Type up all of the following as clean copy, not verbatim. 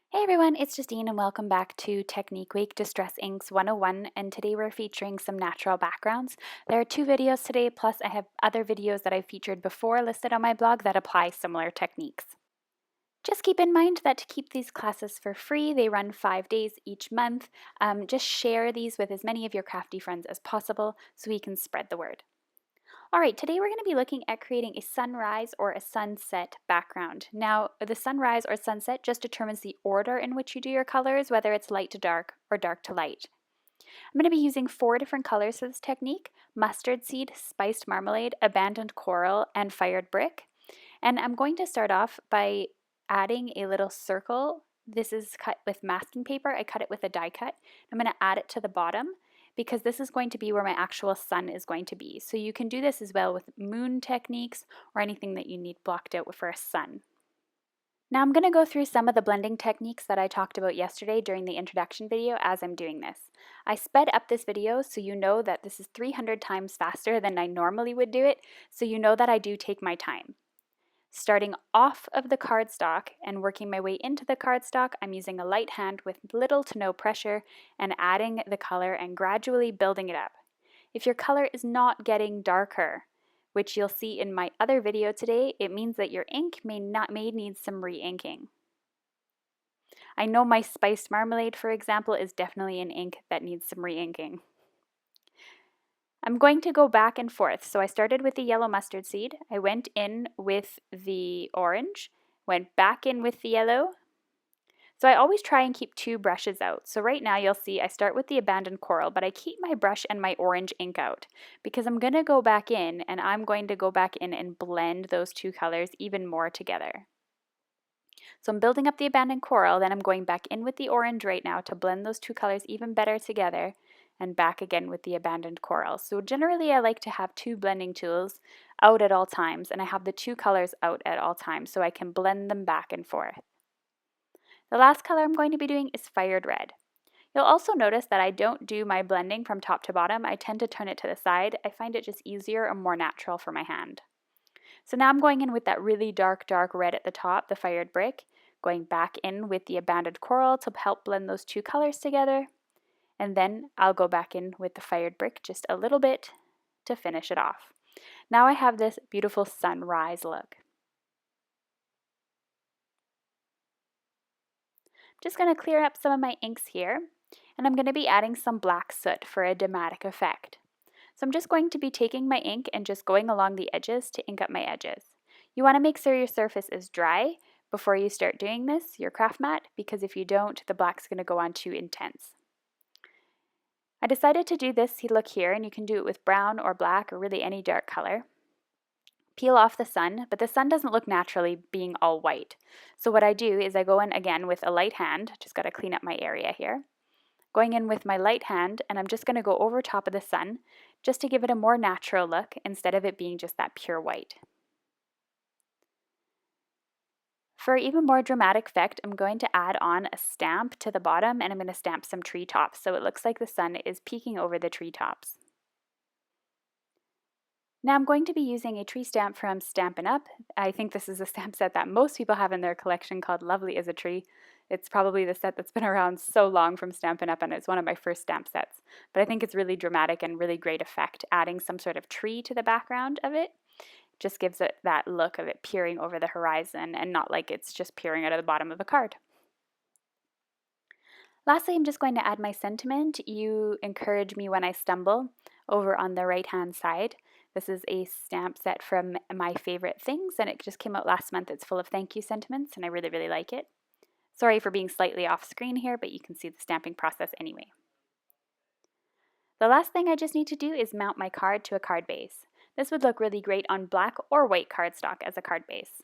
Hey everyone, it's Justine and welcome back to Technique Week Distress Inks 101, and today we're featuring some natural backgrounds. There are two videos today, plus I have other videos that I've featured before listed on my blog that apply similar techniques. Just keep in mind that to keep these classes for free, they run 5 days each month. Just share these with as many of your crafty friends as possible so we can spread the word. All right, today we're going to be looking at creating a sunrise or a sunset background. Now, the sunrise or sunset just determines the order in which you do your colors, whether it's light to dark or dark to light. I'm going to be using 4 different colors for this technique: mustard seed, spiced marmalade, abandoned coral, and fired brick. And I'm going to start off by adding a little circle. This is cut with masking paper. I cut it with a die cut. I'm going to add it to the bottom because this is going to be where my actual sun is going to be. So you can do this as well with moon techniques or anything that you need blocked out for a sun. Now I'm going to go through some of the blending techniques that I talked about yesterday during the introduction video as I'm doing this. I sped up this video so you know that this is 300 times faster than I normally would do it, so you know that I do take my time. Starting off of the cardstock and working my way into the cardstock, I'm using a light hand with little to no pressure and adding the color and gradually building it up. If your color is not getting darker, which you'll see in my other video today, it means that your ink may need some re-inking. I know my spiced marmalade, for example, is definitely an ink that needs some re-inking. I'm going to go back and forth. So I started with the yellow mustard seed. I went in with the orange, went back in with the yellow. So I always try and keep 2 brushes out. So right now you'll see I start with the abandoned coral, but I keep my brush and my orange ink out because I'm going to go back in and I'm going to go back in and blend those 2 colors even more together. So I'm building up the abandoned coral, then I'm going back in with the orange right now to blend those 2 colors even better together, and back again with the abandoned coral. So generally I like to have 2 blending tools out at all times, and I have the 2 colors out at all times so I can blend them back and forth. The last color I'm going to be doing is fired red. You'll also notice that I don't do my blending from top to bottom. I tend to turn it to the side. I find it just easier and more natural for my hand. So now I'm going in with that really dark red at the top, the fired brick, going back in with the abandoned coral to help blend those 2 colors together, and then I'll go back in with the fired brick just a little bit to finish it off. Now I have this beautiful sunrise look. Just going to clear up some of my inks here, and I'm going to be adding some black soot for a dramatic effect. So I'm just going to be taking my ink and just going along the edges to ink up my edges. You want to make sure your surface is dry before you start doing this, your craft mat, because if you don't, the black's going to go on too intense. I decided to do this look here, and you can do it with brown or black or really any dark color. Peel off the sun, but the sun doesn't look naturally being all white. So what I do is I go in again with a light hand, just got to clean up my area here. Going in with my light hand, and I'm just going to go over top of the sun just to give it a more natural look instead of it being just that pure white. For even more dramatic effect, I'm going to add on a stamp to the bottom, and I'm going to stamp some treetops so it looks like the sun is peeking over the treetops. Now I'm going to be using a tree stamp from Stampin' Up. I think this is a stamp set that most people have in their collection called Lovely as a Tree. It's probably the set that's been around so long from Stampin' Up, and it's one of my first stamp sets. But I think it's really dramatic and really great effect. Adding some sort of tree to the background of it just gives it that look of it peering over the horizon and not like it's just peering out of the bottom of a card. Lastly, I'm just going to add my sentiment. You encourage me when I stumble over on the right hand side. This is a stamp set from My Favorite Things, and it just came out last month. It's full of thank you sentiments, and I really like it. Sorry for being slightly off screen here, but you can see the stamping process anyway. The last thing I just need to do is mount my card to a card base. This would look really great on black or white cardstock as a card base.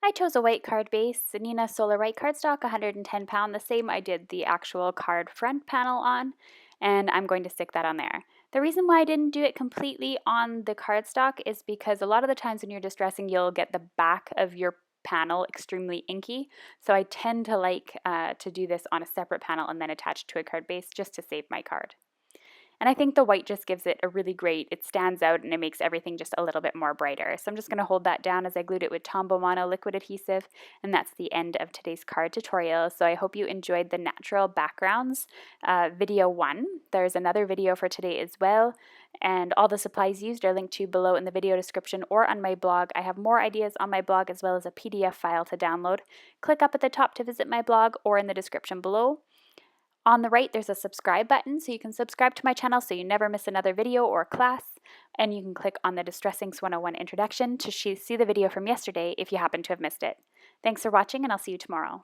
I chose a white card base, Nina Solar White cardstock, 110 pound, the same I did the actual card front panel on, and I'm going to stick that on there. The reason why I didn't do it completely on the cardstock is because a lot of the times when you're distressing, you'll get the back of your panel extremely inky, so I tend to like to do this on a separate panel and then attach it to a card base just to save my card. And I think the white just gives it a really great, it stands out and it makes everything just a little bit more brighter. So I'm just going to hold that down as I glued it with Tombow Mono liquid adhesive, and that's the end of today's card tutorial. So I hope you enjoyed the natural backgrounds video 1. There's another video for today as well, and all the supplies used are linked to below in the video description or on my blog. I have more ideas on my blog as well as a PDF file to download. Click up at the top to visit my blog or in the description below. On the right, there's a subscribe button, so you can subscribe to my channel so you never miss another video or class. And you can click on the Distress Inks 101 introduction to see the video from yesterday if you happen to have missed it. Thanks for watching, and I'll see you tomorrow.